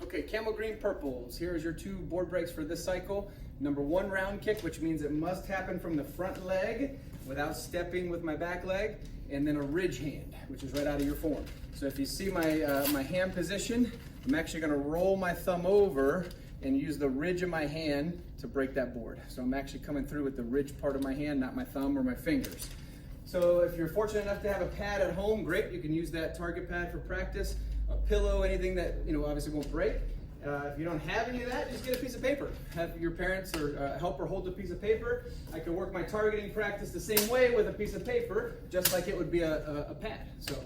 Okay, Camo Green Purples. Here is your 2 board breaks for this cycle. Number 1, round kick, which means it must happen from the front leg without stepping with my back leg, and then a ridge hand, which is right out of your form. So if you see my hand position, I'm actually gonna roll my thumb over and use the ridge of my hand to break that board. So I'm actually coming through with the ridge part of my hand, not my thumb or my fingers. So if you're fortunate enough to have a pad at home, great, you can use that target pad for practice. A pillow, anything that obviously won't break. If you don't have any of that, just get a piece of paper. Have your parents or helper hold a piece of paper. I can work my targeting practice the same way with a piece of paper, just like it would be a pad. So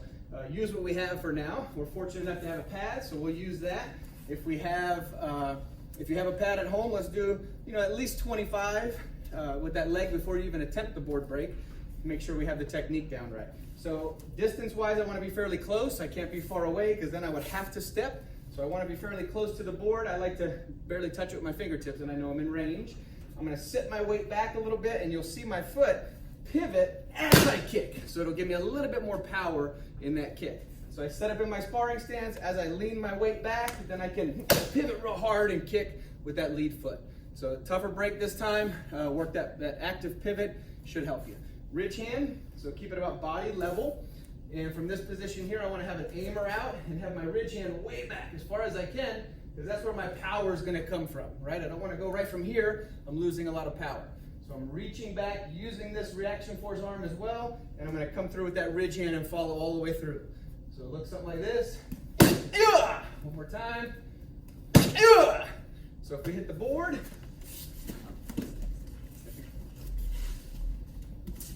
use what we have for now. We're fortunate enough to have a pad, so we'll use that. If you have a pad at home, let's do at least 25 with that leg before you even attempt the board break. Make sure we have the technique down right. So distance-wise, I want to be fairly close. I can't be far away because then I would have to step. So I want to be fairly close to the board. I like to barely touch it with my fingertips, and I know I'm in range. I'm going to sit my weight back a little bit, and you'll see my foot pivot as I kick. So it'll give me a little bit more power in that kick. So I set up in my sparring stance. As I lean my weight back, then I can pivot real hard and kick with that lead foot. So tougher break this time. Work that active pivot should help you. Ridge hand, so keep it about body level. And from this position here, I want to have an aimer out and have my ridge hand way back as far as I can, because that's where my power is going to come from, right? I don't want to go right from here. I'm losing a lot of power. So I'm reaching back, using this reaction force arm as well, and I'm going to come through with that ridge hand and follow all the way through. So it looks something like this. One more time. So if we hit the board,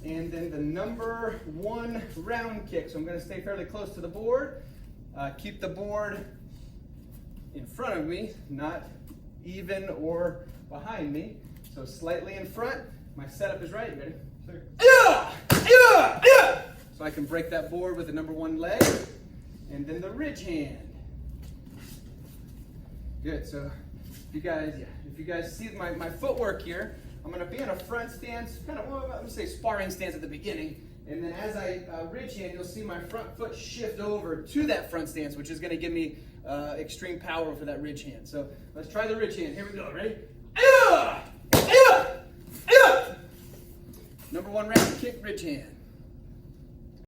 and then the number 1 round kick. So I'm going to stay fairly close to the board. Keep the board in front of me, not even or behind me. So slightly in front. My setup is right. You ready? So I can break that board with the number 1 leg. And then the ridge hand. Good. So if you guys see my footwork here, I'm going to be in a front stance, kind of, let me say sparring stance at the beginning. And then as I ridge hand, you'll see my front foot shift over to that front stance, which is going to give me extreme power for that ridge hand. So let's try the ridge hand. Here we go. Ready? Number 1 round kick, ridge hand.